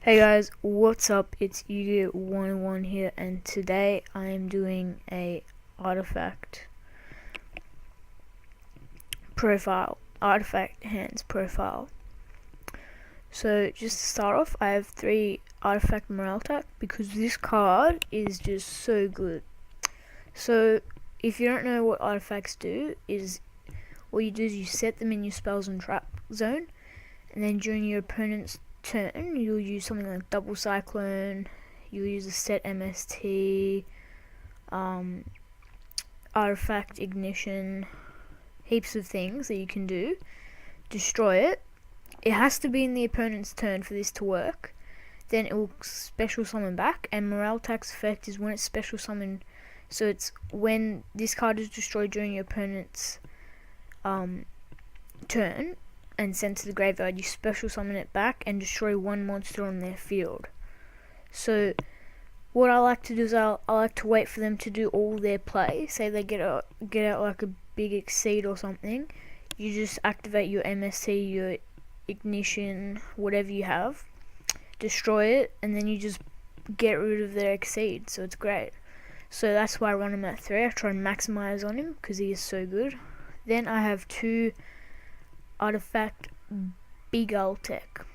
Hey guys, what's up? It's Yu-Gi-Oh! 101 here, and today I am doing a artifact hands profile. So just to start off, I have 3 artifact Moreltak because this card is just so good. So if you don't know what artifacts do, what you do is you set them in your spells and trap zone, and then during your opponent's turn, you'll use something like Double Cyclone, you'll use a set MST, Artifact Ignition, heaps of things that you can do. Destroy it. It has to be in the opponent's turn for this to work. Then it will special summon back, and Moreltak's effect is when it's special summon. So it's when this card is destroyed during your opponent's turn and sent to the graveyard, you special summon it back and destroy one monster on their field. So what I like to do is I like to wait for them to do all their play. Say they get out like a big Exceed or something, you just activate your MST, your Ignition, whatever you have, destroy it, and then you just get rid of their Exceed. So it's great. So that's why I run him at 3. I try and maximize on him because he is so good. Then I have 2 artifact Beagle-Tech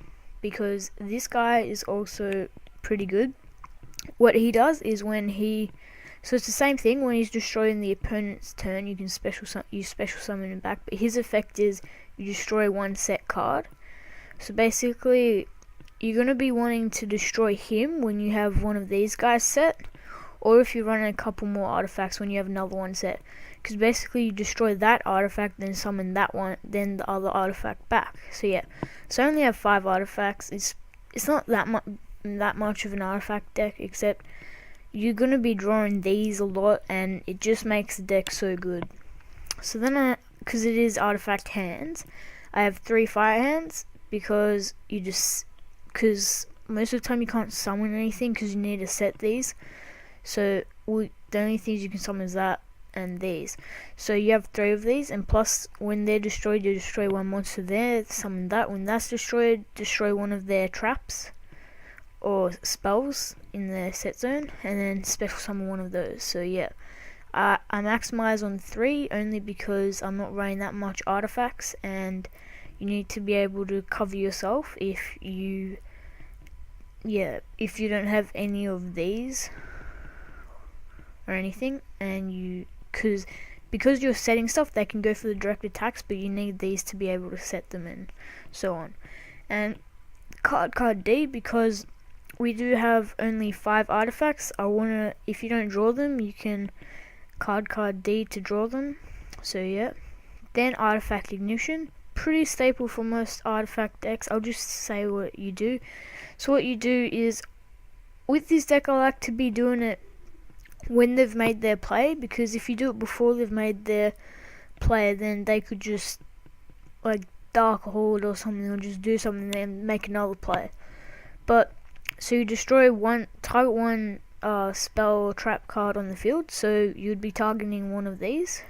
because this guy is also pretty good. What he does is so it's the same thing. When he's destroying the opponent's turn, you can special summon him back, but his effect is you destroy one set card. So basically you're going to be wanting to destroy him when you have one of these guys set, or if you're running a couple more artifacts when you have another one set, because basically you destroy that artifact, then summon that one, then the other artifact back. So yeah, so I only have 5 artifacts. It's not that much of an artifact deck, except you're gonna be drawing these a lot, and it just makes the deck so good. So then because it is artifact hands, I have 3 fire hands because most of the time you can't summon anything because you need to set these. So the only things you can summon is that and these. So you have 3 of these, and plus when they're destroyed, you destroy one monster there, summon that. When that's destroyed, destroy one of their traps or spells in their set zone, and then special summon one of those. So yeah, I maximize on 3 only because I'm not running that much artifacts, and you need to be able to cover yourself if you don't have any of these or anything, and because you're setting stuff, they can go for the direct attacks, but you need these to be able to set them and so on. And card D, because we do have only 5 artifacts, if you don't draw them, you can card D to draw them. So yeah. Then artifact Ignition, pretty staple for most artifact decks. I'll just say what you do. So what you do is, with this deck, I like to be doing it when they've made their play, because if you do it before they've made their play, then they could just like Dark Horde or something, or just do something and make another play. But so you destroy target one spell or trap card on the field, so you'd be targeting one of these.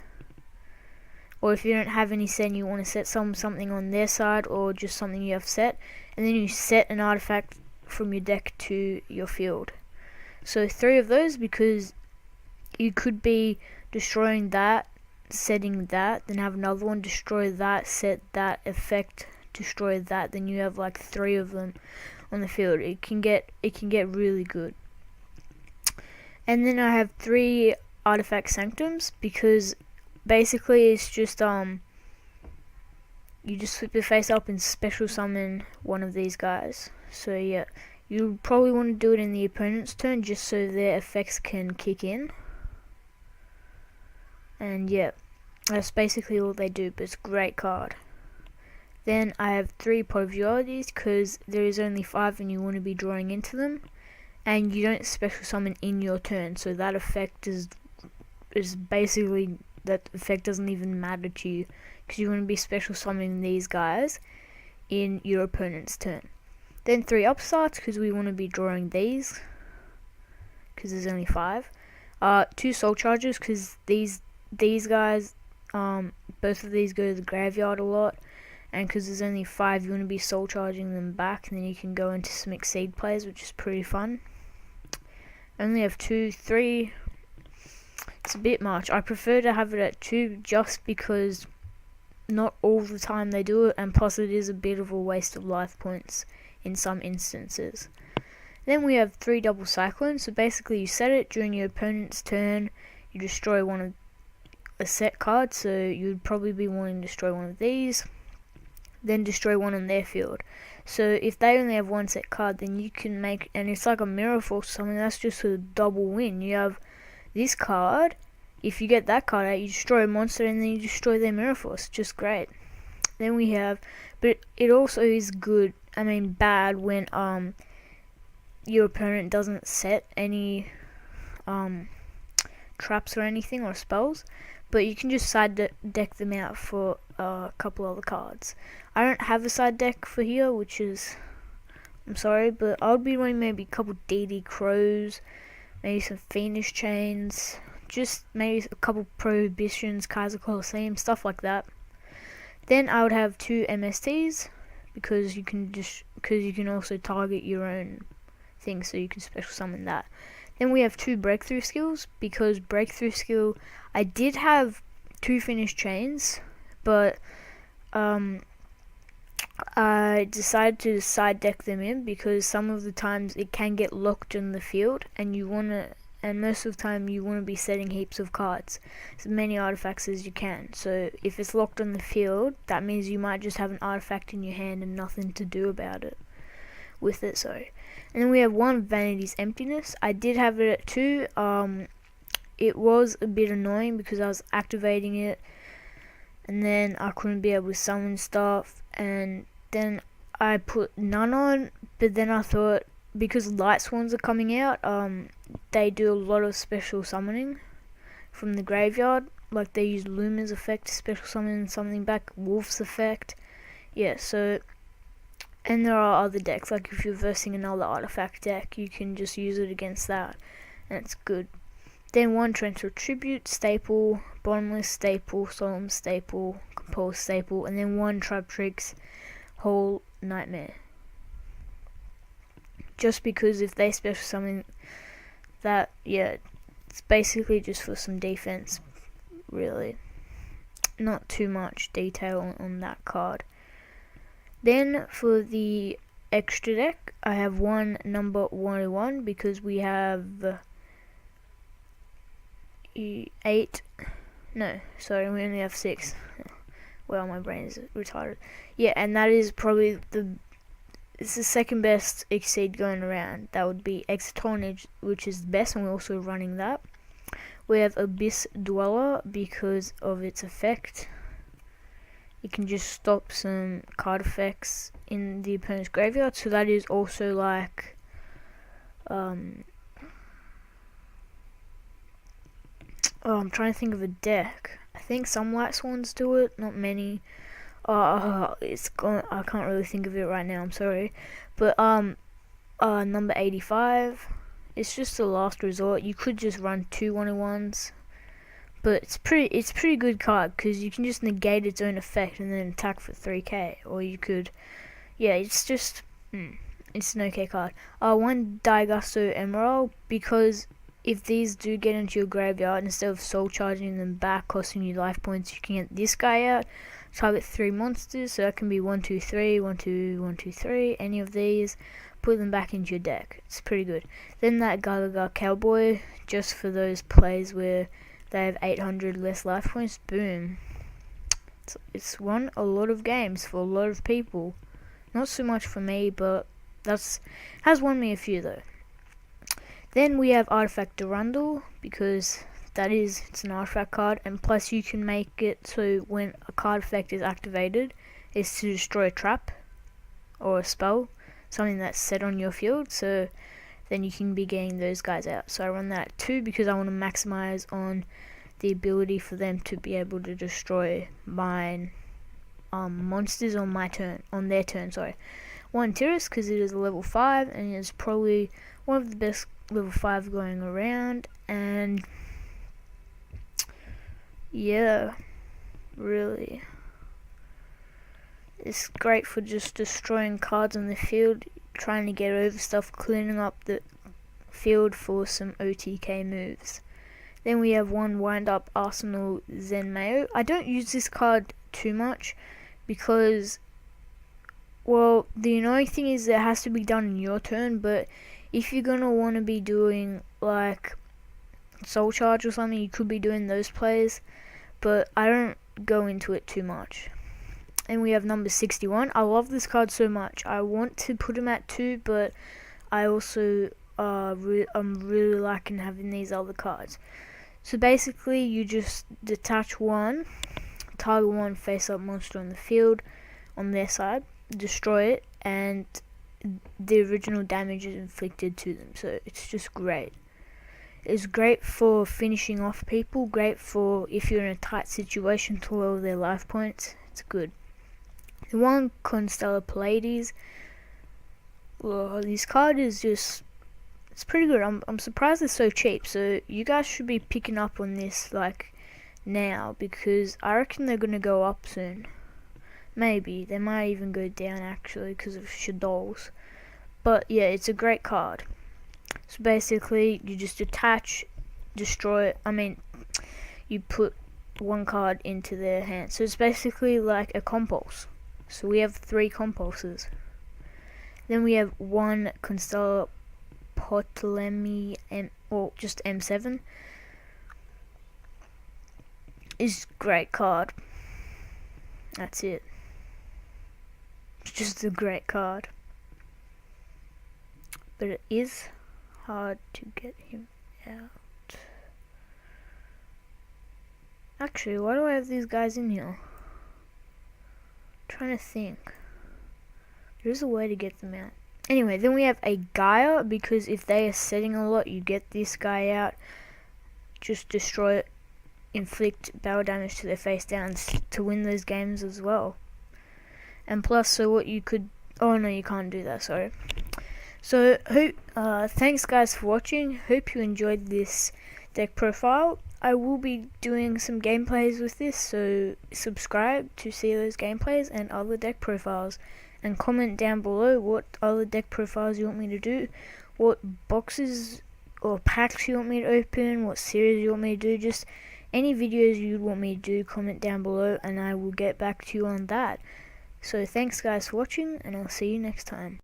Or if you don't have any set and you want to set something on their side, or just something you have set, and then you set an artifact from your deck to your field. So 3 of those, because you could be destroying that, setting that, then have another one, destroy that, set that, effect, destroy that, then you have like 3 of them on the field. It can get really good. And then I have 3 artifact sanctums, because basically it's just you just flip your face up and special summon one of these guys. So yeah, you probably want to do it in the opponent's turn just so their effects can kick in. And yeah, that's basically all they do, but it's a great card. Then I have 3 Pot of Dualities, because there is only 5 and you want to be drawing into them, and you don't special summon in your turn, so that effect is basically, that effect doesn't even matter to you, because you want to be special summoning these guys in your opponent's turn. Then 3 Upstarts, because we want to be drawing these, because there's only 5. 2 Soul Chargers, because these guys, both of these go to the graveyard a lot, and because there's only 5, you want to be soul charging them back, and then you can go into some Exceed plays, which is pretty fun. I only have 2, 3. It's a bit much. I prefer to have it at 2 just because not all the time they do it, and plus it is a bit of a waste of life points in some instances. Then we have 3 double cyclones. So basically you set it during your opponent's turn, you destroy one of a set card, so you'd probably be wanting to destroy one of these, then destroy one on their field. So if they only have one set card, then you can make, and it's like a Mirror Force or something, that's just a double win. You have this card, if you get that card out, you destroy a monster and then you destroy their Mirror Force. Just great. Then we have, but it also is good, bad when your opponent doesn't set any traps or anything or spells, but you can just side deck them out for a couple other cards. I don't have a side deck for here, which is, I'm sorry, but I would be running maybe a couple DD Crows, maybe some Fiendish Chains, just maybe a couple Prohibitions, Kaiser Colosseum, stuff like that. Then I would have 2 MSTs, because you can also target your own thing, so you can special summon that. Then we have 2 breakthrough skills, because breakthrough skill, I did have 2 Fiendish Chains, but I decided to side deck them in because some of the times it can get locked in the field, and most of the time you want to be setting heaps of cards, as many artifacts as you can. So if it's locked on the field, that means you might just have an artifact in your hand and nothing to do about it with it. Sorry. And then we have 1 Vanity's Emptiness. I did have it at 2. It was a bit annoying because I was activating it, and then I couldn't be able to summon stuff, and then I put none on, but then I thought, because Light Swans are coming out, they do a lot of special summoning from the graveyard, like they use Luma's effect to special summon something back, Wolf's effect, so, and there are other decks, like if you're versing another artifact deck, you can just use it against that, and it's good. Then 1 Torrential Tribute, Staple, Bottomless Staple, Solemn Staple, Compulse Staple, and then 1 Tribetrix, Whole Nightmare. Just because if they special summon that, it's basically just for some defense, really. Not too much detail on that card. Then for the extra deck, I have 1 number 101, because we have 8, no, sorry, we only have 6. Well, my brain is retarded. And that is probably it's the second best Exceed going around. That would be Exciton, which is the best, and we're also running that. We have Abyss Dweller because of its effect. It can just stop some card effects in the opponent's graveyard, so that is also like I'm trying to think of a deck. I think some Light Swans do it, not many. I can't really think of it right now, I'm sorry. But number 85, it's just a last resort. You could just run 2 101s, but it's pretty good card because you can just negate its own effect and then attack for 3k, or you could, it's just it's an okay card. 1 Daigusto Emerald, because if these do get into your graveyard, instead of soul charging them back, costing you life points, you can get this guy out, target 3 monsters, so that can be 1, 2, 3, 1, 2, 1, 2, 3, any of these, put them back into your deck. It's pretty good. Then that Galaga Cowboy, just for those plays where they have 800 less life points, boom. It's won a lot of games for a lot of people. Not so much for me, but has won me a few though. Then we have Artifact Durandal, because it's an artifact card, and plus you can make it so when a card effect is activated, it's to destroy a trap or a spell, something that's set on your field, so then you can be getting those guys out. So I run that at 2 because I want to maximize on the ability for them to be able to destroy mine monsters on their turn. 1 Tiras, because it is a level 5 and it's probably one of the best level 5 going around, and really It's great for just destroying cards on the field, trying to get over stuff, cleaning up the field for some OTK moves. Then we have one Wind Up Arsenal Zenmayo. I don't use this card too much because, well, the annoying thing is it has to be done in your turn, but if you're going to want to be doing like Soul Charge or something, you could be doing those plays, but I don't go into it too much. And we have number 61. I love this card so much. I want to put him at 2, but I also I'm really liking having these other cards. So basically, you just detach one, target one face-up monster on the field, on their side, destroy it, and the original damage is inflicted to them. So it's just great. It's great for finishing off people, great for if you're in a tight situation to lower their life points. It's good. The one Constellar Pleiades, well, this card is just, it's pretty good. I'm surprised it's so cheap. So you guys should be picking up on this like now, because I reckon they're gonna go up soon. Maybe they might even go down actually because of Shadows. But yeah, it's a great card. So basically, you just attach, destroy it. I mean, you put one card into their hand. So it's basically like a compulse. So we have 3 compulses. Then we have one Constellar Ptolemy or just M7. Is great card. That's it. It's just a great card. But it is hard to get him out. Actually, why do I have these guys in here? Trying to think. There's a way to get them out. Anyway, then we have a Gaia, because if they are setting a lot, you get this guy out. Just destroy it. Inflict battle damage to their face downs to win those games as well. And plus, so what you could... Oh no, you can't do that, sorry. So, thanks guys for watching. Hope you enjoyed this deck profile. I will be doing some gameplays with this, so subscribe to see those gameplays and other deck profiles. And comment down below what other deck profiles you want me to do, what boxes or packs you want me to open, what series you want me to do, just any videos you'd want me to do, comment down below and I will get back to you on that. So thanks guys for watching, and I'll see you next time.